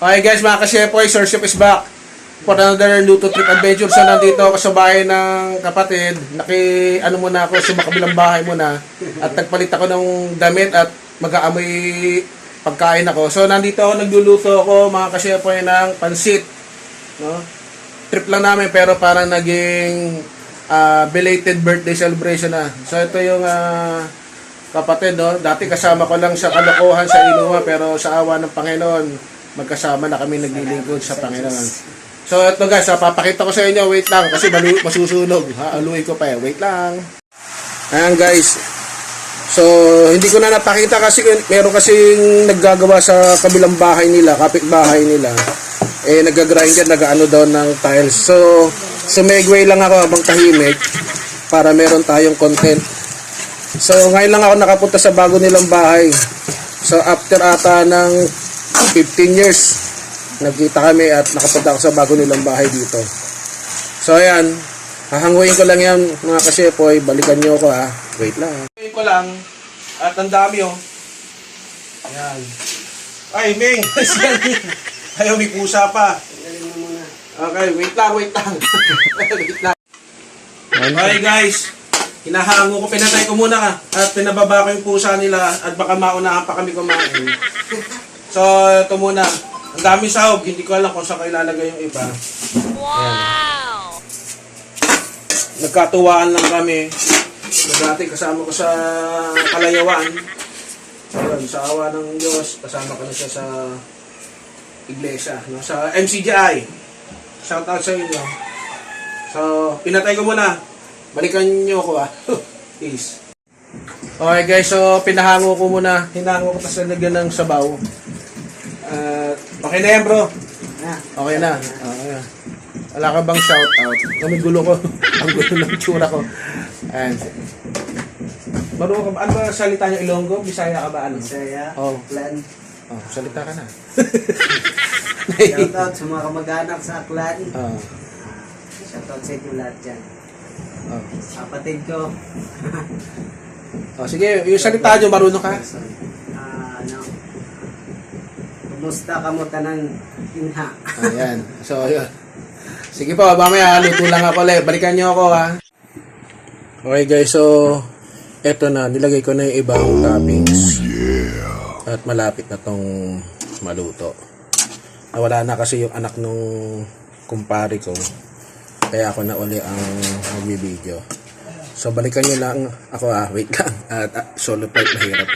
Okay guys, mga ka-Shepoy, Sir Chef is back for another Luto Trip Adventure. So nandito ako sa bahay ng kapatid. Muna ako sa makabilang bahay muna. At nagpalit ako ng damit at mag-aamoy pagkain ako. So nandito ako, nagluluto ako mga ka-Shepoy ng pansit. No? Trip lang namin pero parang naging belated birthday celebration na. So ito yung kapatid, no? Dati kasama ko lang sa kalokohan sa Inuha pero sa awa ng Panginoon magkasama na kami naglilingkod sa Panginoon. So ito guys, papakita ko sa inyo, wait lang kasi masusunog. Aluin ko pa wait lang. Ayan guys. So hindi ko na napakita kasi meron kasing naggagawa sa kabilang bahay nila, kapitbahay nila. Nag-grinder, nag-ano daw ng tiles. So sumegway lang ako habang tahimik para meron tayong content. So ngayon lang ako nakapunta sa bago nilang bahay. So after ata ng 15 years nagkita kami at nakapunta ako sa bago nilang bahay dito. So ayan, hahanguin ko lang yan mga ka-Shepoy, balikan nyo ako ha. Wait lang. Hahanguin ko lang at ang dami oh. Ayan. Ay Ming! Ayaw, may pusa pa. Okay, wait lang. Wait lang. Okay guys, hinahango ko, pinatay ko muna ka at pinababa ko yung pusa nila at baka maunahan pa kami kumain. So, ito muna. Ang daming sahog. Hindi ko alam kung saan ko ilalagay yung iba. Wow! Nagkatuwaan lang kami. Dati kasama ko sa Kalayawaan. Ayun, sa awa ng Diyos, kasama ko na siya sa iglesia. No? Sa MCGI. Shout out sa inyo. So, pinatay ko muna. Balikan nyo ako Peace. Okay guys, so pinahango ko muna. Hinango ko tapos nalagyan ng sabaw. Okay na yan bro. Okay na. Wala ka bang shout out? Kami gulo ko. Ang gulo ng tsura ko. Ayan. Marunong ka ba? Ano ba salita niyo? Ilonggo? Bisaya ka ba? Ano? Bisaya. Oh. Aklan. Oh, salita ka na. Shout out sa mga kamag-anak sa Aklan. Oh. Shout out sa inyo lahat dyan. Oh. Kapatid ko. Oh, sige, yung salita niyo marunong ka? Kumusta ka mo tanang inha? Ayan. So, yun. Sige po, mamaya luto lang ako ulit. Balikan nyo ako ha. Okay guys, so eto na, nilagay ko na yung ibang toppings. At malapit na tong maluto. Nawala na kasi yung anak nung kumpare ko. Kaya ako na uli ang magbibideo. So balikan nyo lang ako wait lang. At solo part mahirap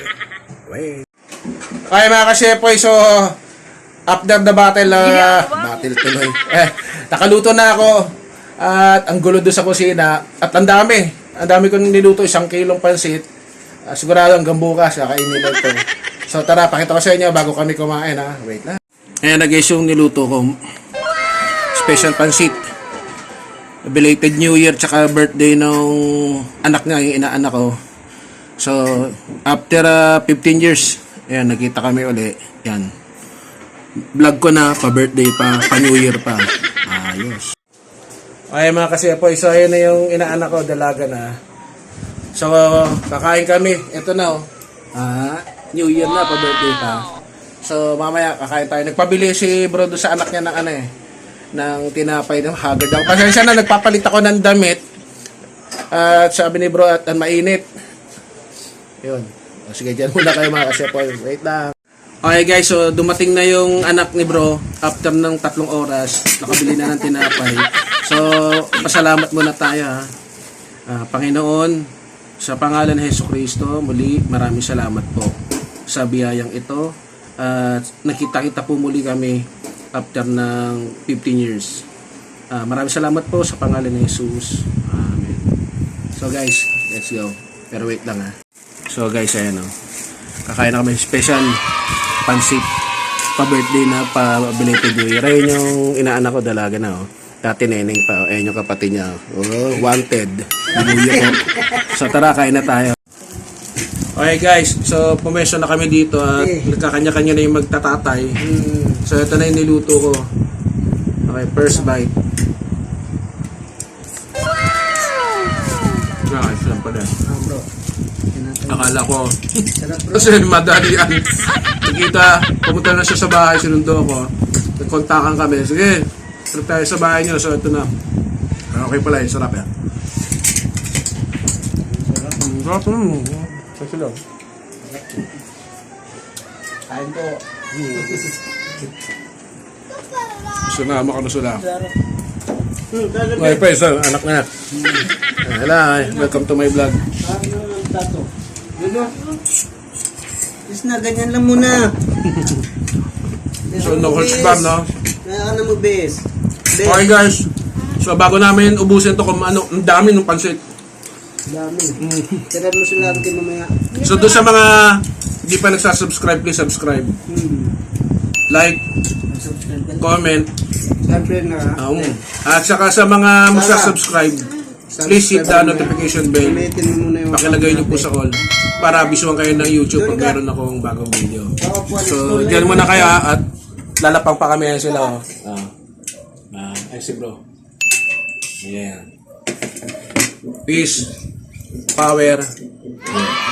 Wait. Okay mga ka-Shepoy, so after the battle, battle tuloy. Nakaluto na ako at ang gulo doon sa kusina at ang dami kong niluto, 1 kilong pansit. Sigurado hanggang bukas kakainin na ito. So tara, pakita ko sa inyo bago kami kumain ha. Wait lang. Ayan na guys yung niluto ko. Special pansit. Belated New Year tsaka birthday nung anak niya, yung inaanak ko. So after 15 years, ayan, nakita kami uli. Yan. Vlog ko na, pa-birthday pa, pa-New Year pa. Ayos. Okay mga ka-Shepoy, so ayan na yung inaanak ko, dalaga na. So, kakain kami. Ito na New Year na, pa-birthday pa. So, mamaya kakain tayo. Nagpabili si bro doon sa anak niya ng ng tinapay ng haggard daw. Pasensya na, nagpapalit ako ng damit. At sabi ni bro, at mainit. Yun. Sige, dyan muna kayo mga ka-Shepoy. Wait lang. Okay guys, so dumating na yung anak ni bro after ng 3 oras. Nakabili na ng tinapay. So, pasalamat muna tayo ha. Panginoon, sa pangalan ng Jesucristo, muli maraming salamat po sa biyayang ito. Nakita-kita po muli kami after ng 15 years. Maraming salamat po sa pangalan ng Jesus. Amen. So guys, let's go. Pero wait lang ha. So guys, ayan kakain na kami special pansit pa-birthday na pa-belated New Year. Ayun yung inaanak ko, dalaga na dati neneng pa. Ayun yung kapatid niya. Wanted. New Year po. So tara, kain na tayo. Okay guys, so pumeso na kami dito at nagkakanya-kanya na yung magtatatay. So ito na yung niluto ko. Okay, first bite. Nice lang pala. Bro. Akala ko kasi madali yan. Nakita, pumunta na siya sa bahay, sinundo ko. nagkontakan kami. Sige, trip tayo sa bahay nyo. So, ito na. Okay pala yun. Sarap yan. Sarap nun. Kasi lang. Kain po. Sinama ko na sila. Sarap. Okay pa, isa, anak na. Hello, welcome to my vlog. Sarap naman ang tato. Diba? Is na, ganyan lang muna. So, no hurt spam, no? Kaya ka na mo, bes. Okay guys, so bago namin ubusin to kung ano, ang dami ng pansit. Dami. Tira mo sila ang mamaya. So doon sa mga hindi pa nagsasubscribe, please subscribe. Like, Subscribe ka na. comment, Siyempre na. at saka sa mga magsasubscribe, please hit the notification bell. Gamitin mo muna yung Pakilagay niyo po sa all para bisuhan kayo ng YouTube pag meron akong bagong video. So, dyan muna kaya at lalapang pa kami yan sila. Ay si bro. Ayan. Peace. Power. Yeah.